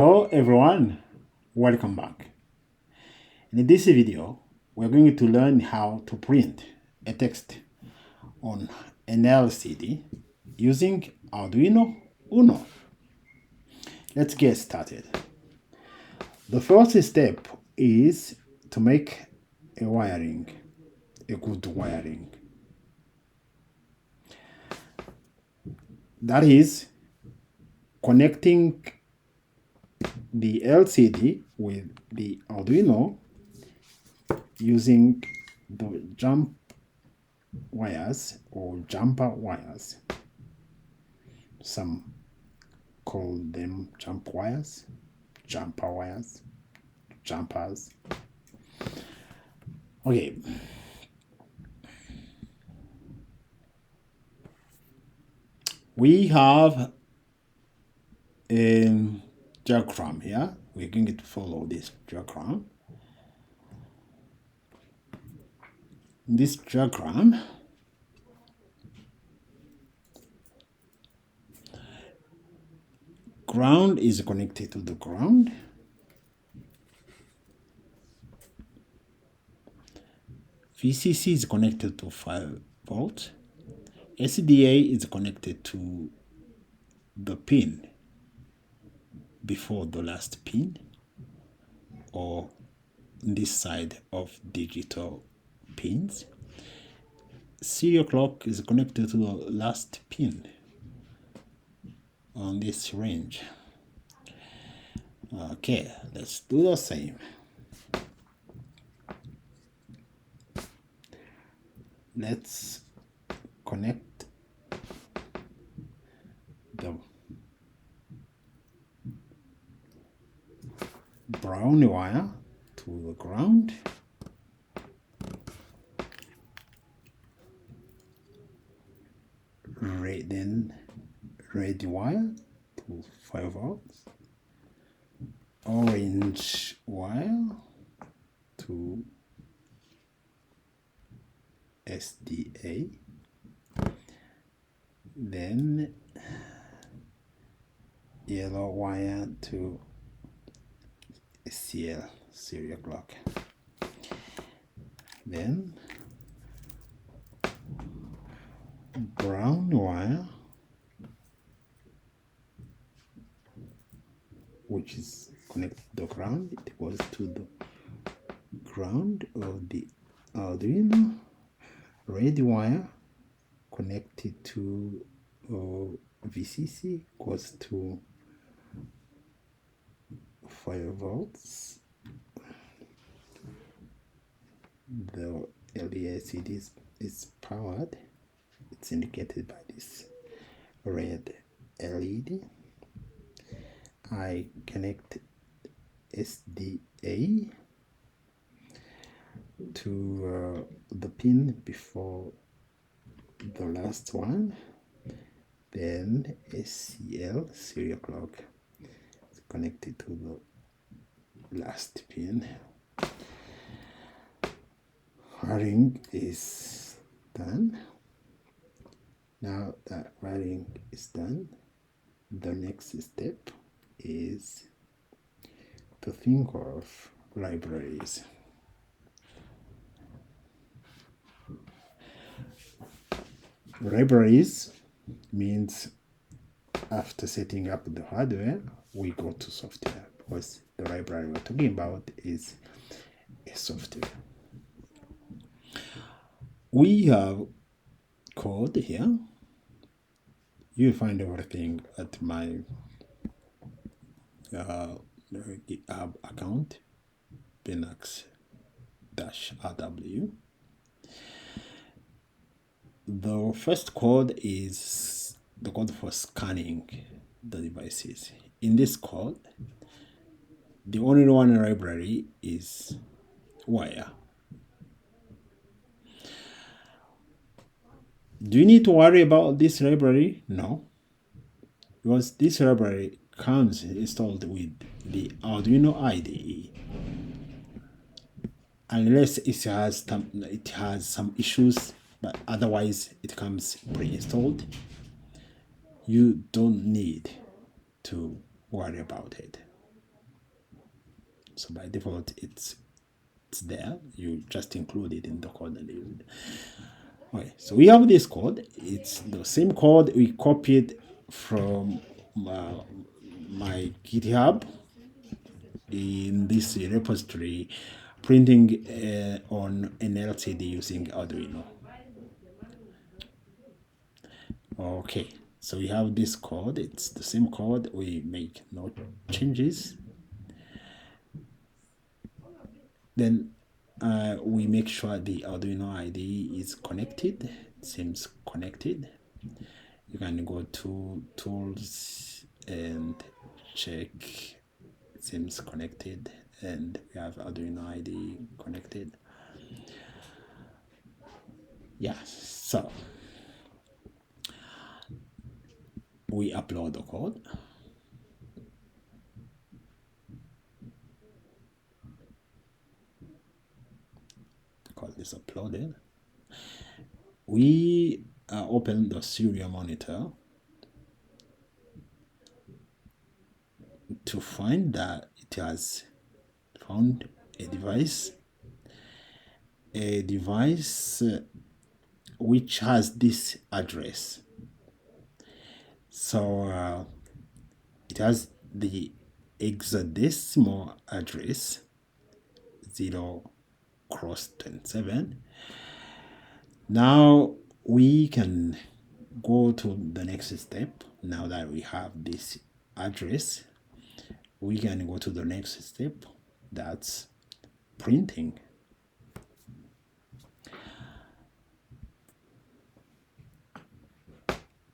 Hello everyone, welcome back. In this video, we're going to learn how to print a text on an LCD using Arduino Uno. Let's get started. The first step is to make a good wiring. That is connecting the LCD with the Arduino using the jump wires or jumper wires. Some call them jump wires, jumper wires, jumpers. Okay. We have a diagram here. We're going to follow this diagram. In this diagram, ground is connected to the ground. VCC is connected to 5 volts. SDA is connected to the pin before the last pin, or this side of digital pins. Serial clock is connected to the last pin on this range. Okay, let's do the same. Let's connect the brown wire to the ground. Then red wire to 5 volts. Orange wire to SDA. Then yellow wire to CL serial clock. Then brown wire, which is connected to the ground, it goes to the ground of the Arduino. Red wire connected to VCC goes to 5 volts. The LCD is powered. It's indicated by this red LED. I connect SDA to the pin before the last one. Then SCL serial clock is connected to the last pin. Wiring is done. Now that wiring is done, the next step is to think of libraries. Libraries means after setting up the hardware, we go to software, because the library we're talking about is a software. We have code here. You'll find everything at my GitHub account, Pinax-RW. The first code is the code for scanning the devices. In this code, the only one library is wire. Do you need to worry about this library? No, because this library comes installed with the Arduino IDE. Unless it has some issues, but otherwise it comes pre-installed. You don't need to worry about it. So by default, it's there. You just include it in the code and use it. Okay, so we have this code. It's the same code we copied from my GitHub in this repository, printing on an LCD using Arduino. Okay, so we have this code. It's the same code. We make no changes. Then we make sure the Arduino IDE is connected. It seems connected. You can go to tools and check. It seems connected, and we have Arduino IDE connected. Yeah, so we upload the code. The code is uploaded. We open the serial monitor to find that it has found a device which has this address. So it has the hexadecimal address 0x27. Now we can go to the next step. Now that we have this address, we can go to the next step. That's printing.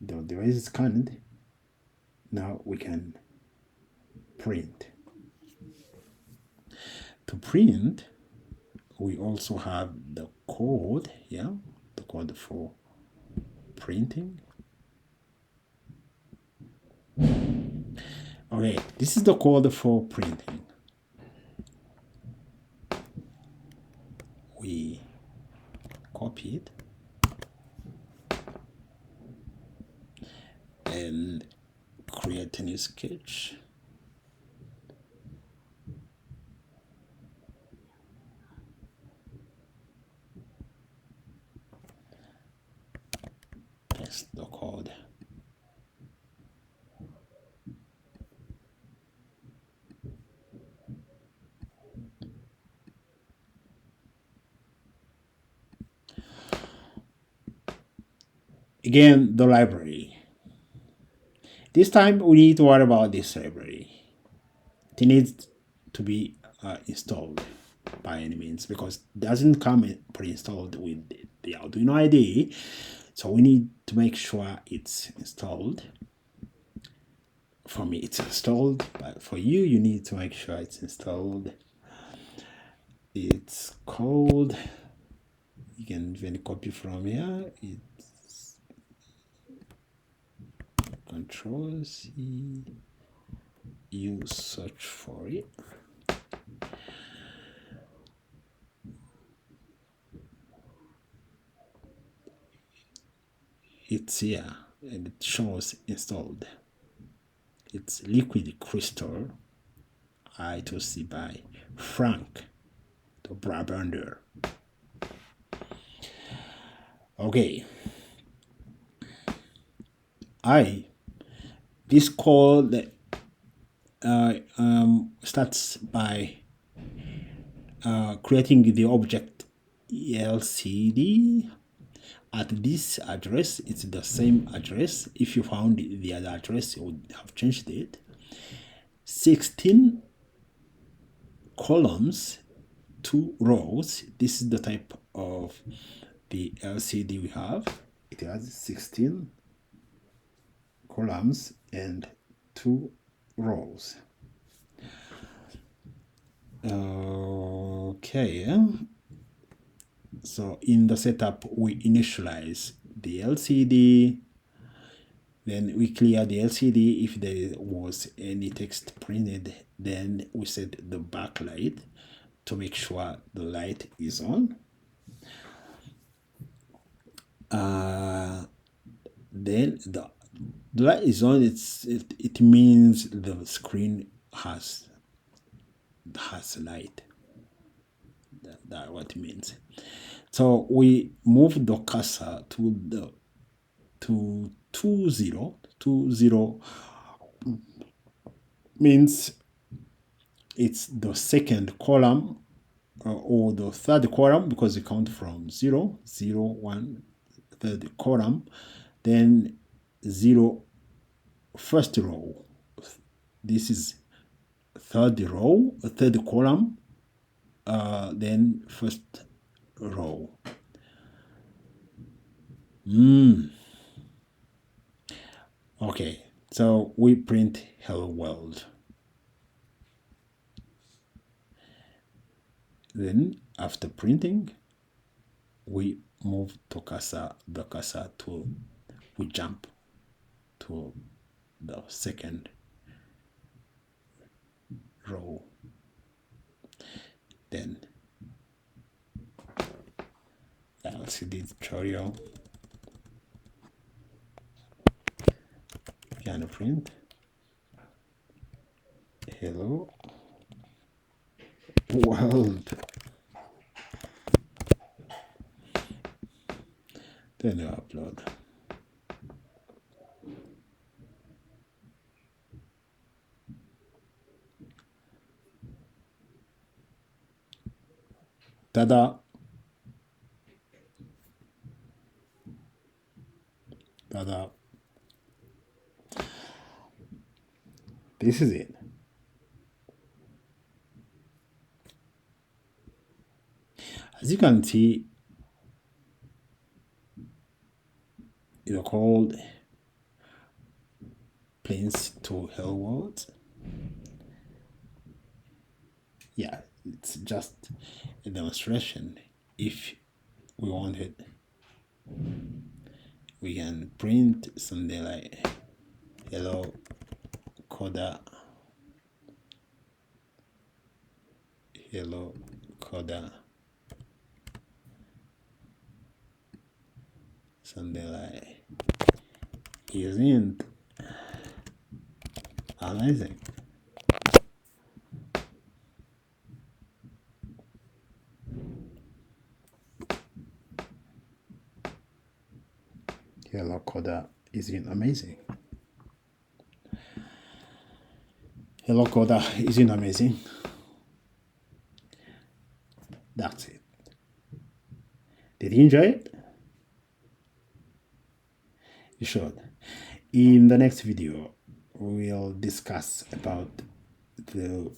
The device is scanned. Now we can print. To print, we also have the code, the code for printing. Okay, this is the code for printing. We copy it and create a new sketch. Paste the code. Again, the library. This time we need to worry about this library. It needs to be installed by any means, because it doesn't come pre-installed with the Arduino IDE. So we need to make sure it's installed. For me, it's installed, but for you, you need to make sure it's installed. It's called, you can even copy from here. It's Control-C, you search for it. It's here and it shows installed. It's Liquid Crystal I2C by Frank the Brabander. Okay. This code starts by creating the object LCD at this address. It's the same address. If you found the other address, you would have changed it. 16 columns, 2 rows. This is the type of the LCD we have. It has 16 columns and 2 rows. Okay. So in the setup, we initialize the LCD, then we clear the LCD. If there was any text printed, then we set the backlight to make sure the light is on. Then the light is on. It means the screen has has light. That's what it means. So we move the cursor to 20 means it's the second column or the third column, because we count from 0, 0, 1, third column, then 0, first row. This is third row, third column, then first row. Okay, so we print hello world. Then after printing, we move the cursor to, we jump to the second row. Then LCD tutorial, can print hello world. Then you upload. Ta-da! Ta-da! This is it. As you can see, it's called prints to hello world. Yeah, it's just a demonstration. If we wanted, we can print something like hello coda, hello coda, something like, isn't amazing? Hello coda, isn't amazing? Hello coda, isn't amazing? That's it. Did you enjoy it? You should. In the next video, we'll discuss about the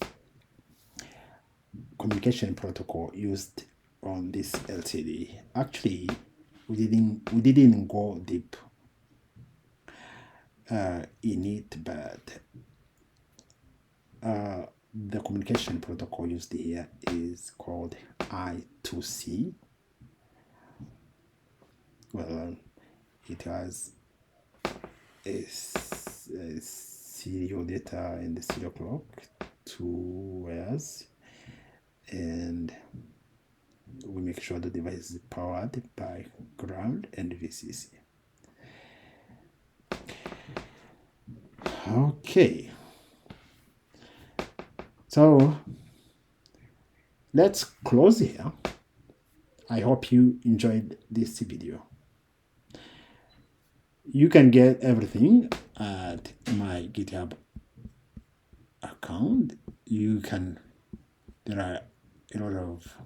communication protocol used on this LCD. Actually, we didn't go deep in it, but the communication protocol used here is called I2C. Well, it has a serial data and the serial clock, 2 wires, and we make sure the device is powered by ground and VCC. Okay, so let's close here. I hope you enjoyed this video. You can get everything at my GitHub account. There are a lot of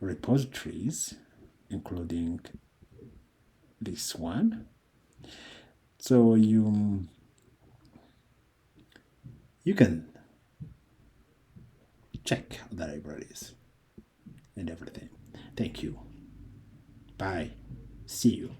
repositories, including this one. So you can check the libraries and everything. Thank you. Bye. See you.